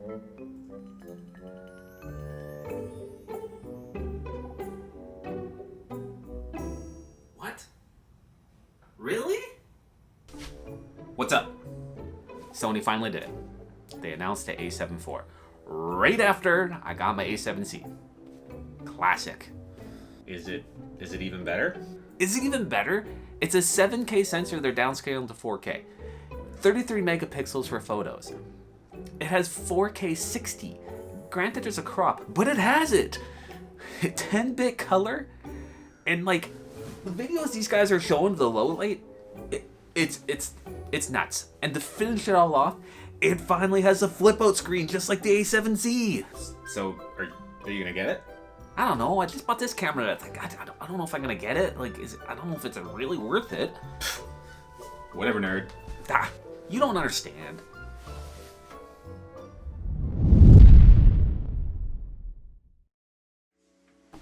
What? Really? What's up? Sony finally did it. They announced the A7 IV right after I got my A7C. Classic. Is it even better? Is it even better? It's a 7K sensor, they're downscaling to 4K. 33 megapixels for photos. It has 4K 60. Granted, there's a crop, but it has it. 10-bit color, and like the videos these guys are showing the low light, it's nuts. And to finish it all off, it finally has a flip out screen just like the A7C. So are you gonna get it? I don't know. I just bought this camera. That's like I don't know if I'm gonna get it. Like, I don't know if it's really worth it. Whatever, nerd. Ah, you don't understand.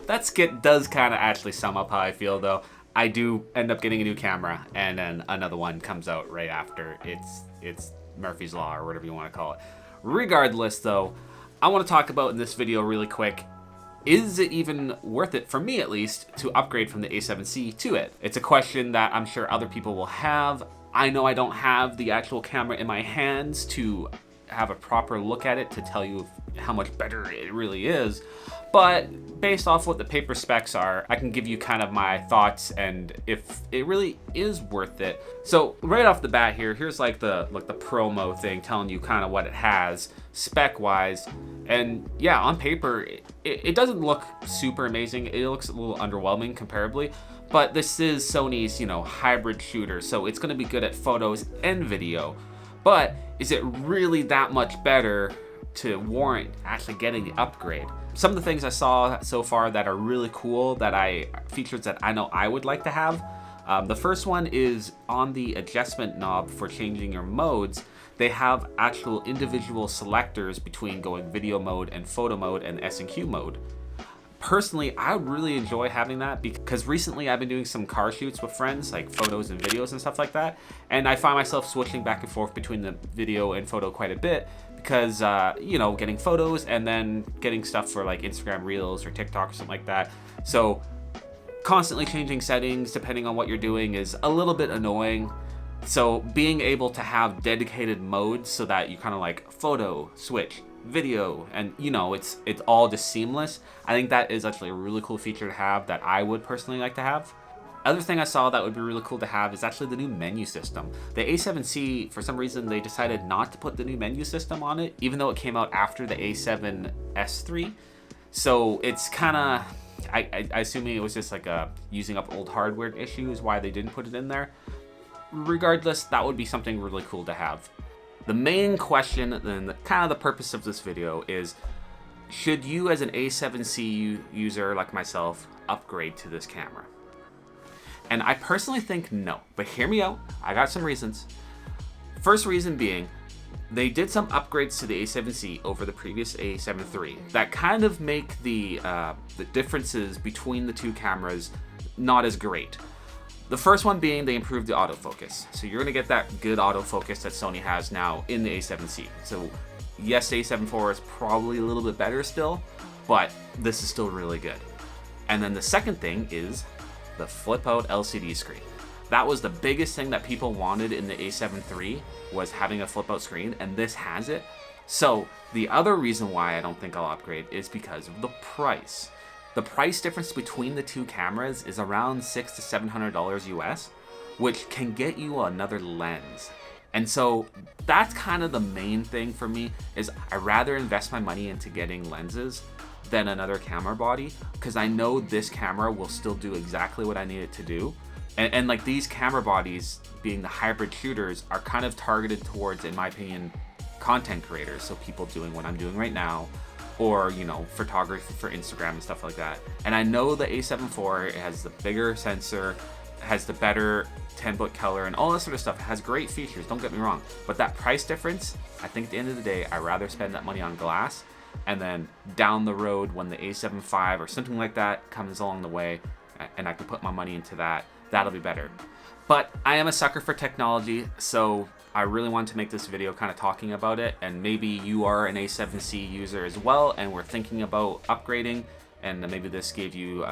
That skit does kind of actually sum up how I feel, though. I do end up getting a new camera, and then another one comes out right after. It's Murphy's Law, or whatever you want to call it. Regardless, though, I want to talk about in this video really quick, is it even worth it, for me at least, to upgrade from the A7C to it? It's a question that I'm sure other people will have. I know I don't have the actual camera in my hands to have a proper look at it to tell you how much better it really is. But based off what the paper specs are, I can give you kind of my thoughts and if it really is worth it. So right off the bat here's like the promo thing telling you kind of what it has spec wise. And yeah, on paper, it doesn't look super amazing. It looks a little underwhelming comparably, but this is Sony's, hybrid shooter. So it's gonna be good at photos and video, but is it really that much better to warrant actually getting the upgrade? Some of the things I saw so far that are really cool, features that I know I would like to have. The first one is on the adjustment knob for changing your modes. They have actual individual selectors between going video mode and photo mode and S&Q mode. Personally, I would really enjoy having that because recently I've been doing some car shoots with friends, like photos and videos and stuff like that. And I find myself switching back and forth between the video and photo quite a bit because, getting photos and then getting stuff for like Instagram Reels or TikTok or something like that. So constantly changing settings depending on what you're doing is a little bit annoying. So being able to have dedicated modes so that you kind of like photo, switch, video, and it's all just seamless. I think that is actually a really cool feature to have that I would personally like to have. Other thing I saw that would be really cool to have is actually the new menu system. The A7C, for some reason, they decided not to put the new menu system on it, even though it came out after the A7S3. So it's kind of, I assuming it was just like a using up old hardware issue is why they didn't put it in there. Regardless, that would be something really cool to have. The main question and kind of the purpose of this video is, should you as an A7C user like myself upgrade to this camera? And I personally think no, but hear me out. I got some reasons. First reason being, they did some upgrades to the A7C over the previous A7 III that kind of make the differences between the two cameras not as great. The first one being they improved the autofocus. So you're gonna get that good autofocus that Sony has now in the A7C. So yes, the A7 IV is probably a little bit better still, but this is still really good. And then the second thing is the flip out LCD screen. That was the biggest thing that people wanted in the A7 III, was having a flip out screen, and this has it. So the other reason why I don't think I'll upgrade is because of the price. The price difference between the two cameras is around $600 to $700 US, which can get you another lens. And so that's kind of the main thing for me, is I'd rather invest my money into getting lenses than another camera body, because I know this camera will still do exactly what I need it to do. And like these camera bodies, being the hybrid shooters, are kind of targeted towards, in my opinion, content creators. So people doing what I'm doing right now, or photography for Instagram and stuff like that. And I know the A7 IV has the bigger sensor, has the better 10-foot color and all that sort of stuff. It has great features, don't get me wrong, but that price difference, I think at the end of the day, I'd rather spend that money on glass, and then down the road when the A7 V or something like that comes along the way and I can put my money into that, that'll be better. But I am a sucker for technology, so I really wanted to make this video kind of talking about it, and maybe you are an A7C user as well and we're thinking about upgrading, and maybe this gave you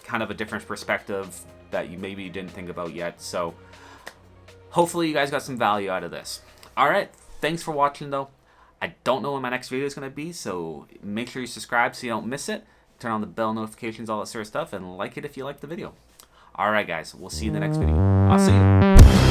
kind of a different perspective that you maybe didn't think about yet. So hopefully you guys got some value out of this. All right, thanks for watching though. I don't know when my next video is going to be, so make sure you subscribe so you don't miss it. Turn on the bell notifications, all that sort of stuff, and like it if you like the video. All right, guys, we'll see you in the next video. I'll see you.